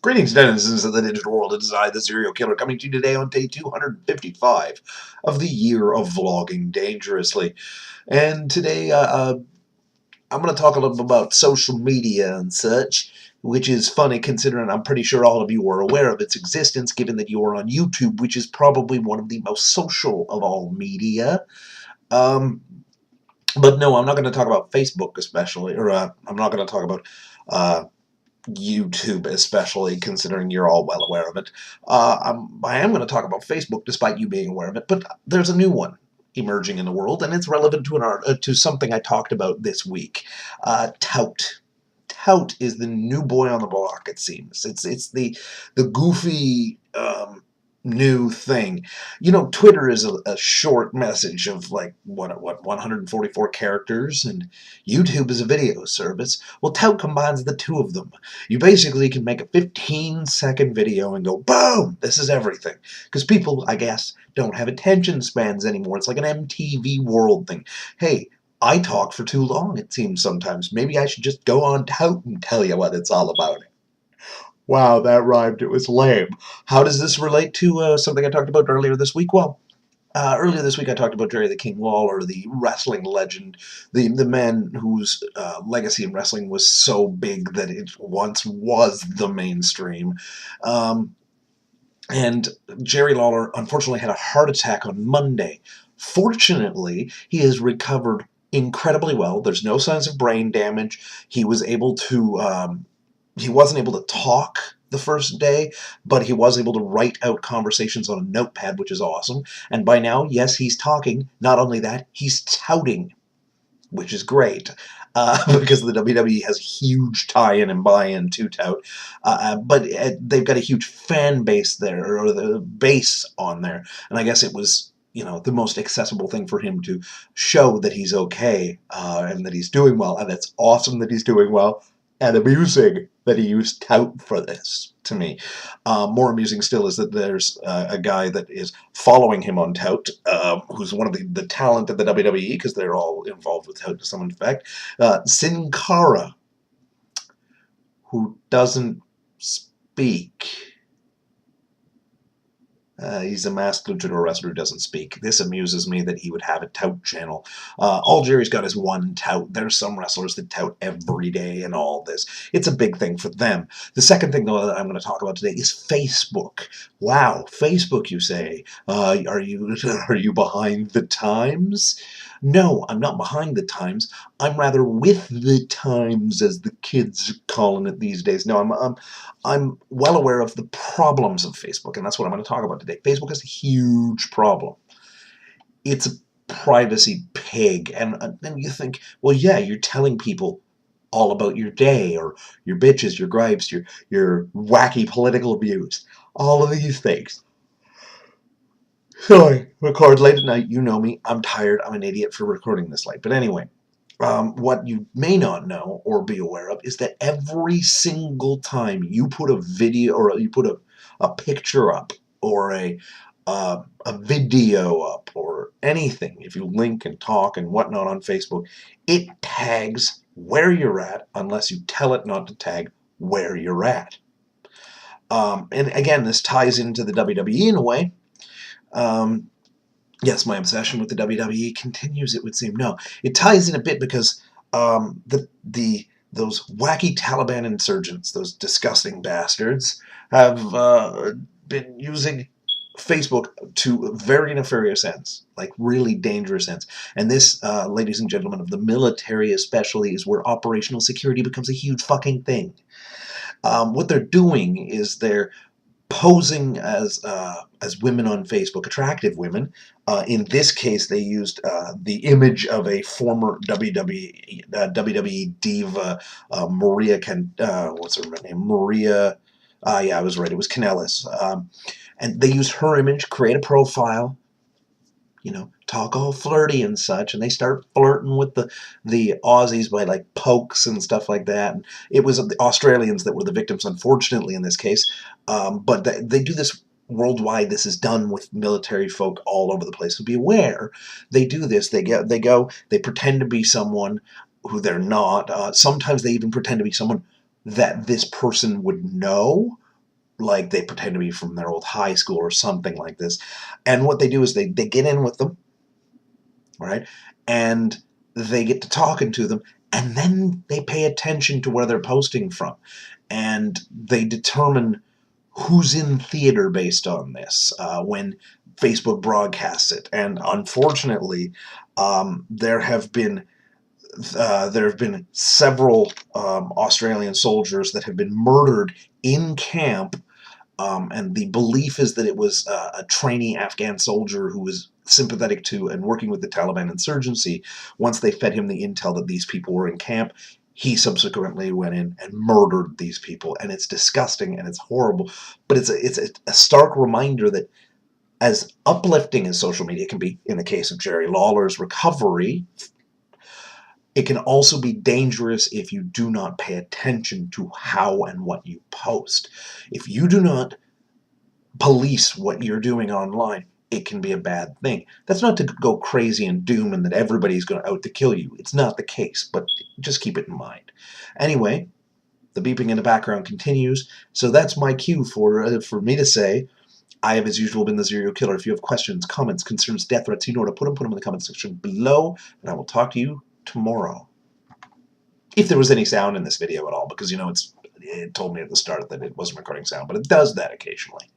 Greetings, denizens of the digital world. It is I, the serial killer, coming to you today on day 255 of the year of vlogging dangerously. And today, I'm going to talk a little bit about social media and such, which is funny considering I'm pretty sure all of you are aware of its existence, given that you are on YouTube, which is probably one of the most social of all media. But no, I'm not going to talk about Facebook especially, or I'm not going to talk about YouTube especially, considering you're all well aware of it. I am going to talk about Facebook, despite you being aware of it, but there's a new one emerging in the world, and it's relevant to to something I talked about this week. Tout. Tout is the new boy on the block, it seems. It's the goofy new thing. You know, Twitter is a short message of like what 144 characters, and YouTube is a video service. Well, Tout combines the two of them. You basically can make a 15-second video and go boom, this is everything, because people, I guess, don't have attention spans anymore. It's like an MTV World thing. Hey, I talk for too long, it seems sometimes. Maybe I should just go on Tout and tell you what it's all about. Wow, that rhymed. It was lame. How does this relate to something I talked about earlier this week? Well, earlier this week I talked about Jerry the King Lawler, the wrestling legend, the man whose legacy in wrestling was so big that it once was the mainstream. And Jerry Lawler unfortunately had a heart attack on Monday. Fortunately, he has recovered incredibly well. There's no signs of brain damage. He was able to he wasn't able to talk the first day, but he was able to write out conversations on a notepad, which is awesome. And by now, yes, he's talking. Not only that, he's touting, which is great, because the WWE has a huge tie-in and buy-in to Tout. But they've got a huge fan base there, or the base on there. And I guess it was, you know, the most accessible thing for him to show that he's okay, and that he's doing well. And it's awesome that he's doing well, and amusing that he used Tout for this, to me. More amusing still is that there's a guy that is following him on Tout, who's one of the talent of the WWE, because they're all involved with Tout to some effect. Sin Cara, who doesn't speak. He's a masked luchador wrestler who doesn't speak. This amuses me that he would have a Tout channel. All Jerry's got is one Tout. There's some wrestlers that tout every day and all this. It's a big thing for them. The second thing, though, that I'm going to talk about today is Facebook. Wow, Facebook, you say? Are you behind the times? No, I'm not behind the times. I'm rather with the times, as the kids are calling it these days. No, I'm well aware of the problems of Facebook, and that's what I'm going to talk about today. Facebook has a huge problem. It's a privacy pig, and then you think, well, yeah, you're telling people all about your day, or your bitches, your gripes, your wacky political views, all of these things. Sorry, record late at night. You know me. I'm tired. I'm an idiot for recording this late. But anyway, what you may not know or be aware of is that every single time you put a video, or you put a picture up, or a video up, or anything, if you link and talk and whatnot on Facebook, it tags where you're at unless you tell it not to tag where you're at. And again, this ties into the WWE in a way. Yes, my obsession with the WWE continues, it would seem. No, it ties in a bit because those wacky Taliban insurgents, those disgusting bastards, have been using Facebook to very nefarious ends, like really dangerous ends. And this, ladies and gentlemen of the military especially, is where operational security becomes a huge fucking thing. What they're doing is they're posing as women on Facebook, attractive women. In this case, they used the image of a former WWE diva, Maria. What's her name? Maria. Yeah, I was right. It was Kanellis. And they used her image, create a profile, you know, talk all flirty and such, and they start flirting with the Aussies by like pokes and stuff like that. And it was the Australians that were the victims, unfortunately, in this case. But they do this worldwide. This is done with military folk all over the place. So be aware. They do this. They pretend to be someone who they're not. Sometimes they even pretend to be someone that this person would know, like they pretend to be from their old high school or something like this. And what they do is they get in with them, right? And they get to talking to them, and then they pay attention to where they're posting from. And they determine who's in theater based on this when Facebook broadcasts it. And unfortunately, there have been several Australian soldiers that have been murdered in camp, and the belief is that it was a trainee Afghan soldier who was sympathetic to and working with the Taliban insurgency. Once they fed him the intel that these people were in camp, he subsequently went in and murdered these people. And it's disgusting and it's horrible, but it's a stark reminder that as uplifting as social media can be in the case of Jerry Lawler's recovery, it can also be dangerous if you do not pay attention to how and what you post. If you do not police what you're doing online, it can be a bad thing. That's not to go crazy and doom and that everybody's going out to kill you. It's not the case, but just keep it in mind. Anyway, the beeping in the background continues, so that's my cue for me to say, I have, as usual, been the Serial Killer. If you have questions, comments, concerns, death threats, you know where to put them in the comment section below, and I will talk to you tomorrow. If there was any sound in this video at all, because, you know, it told me at the start that it wasn't recording sound, but it does that occasionally.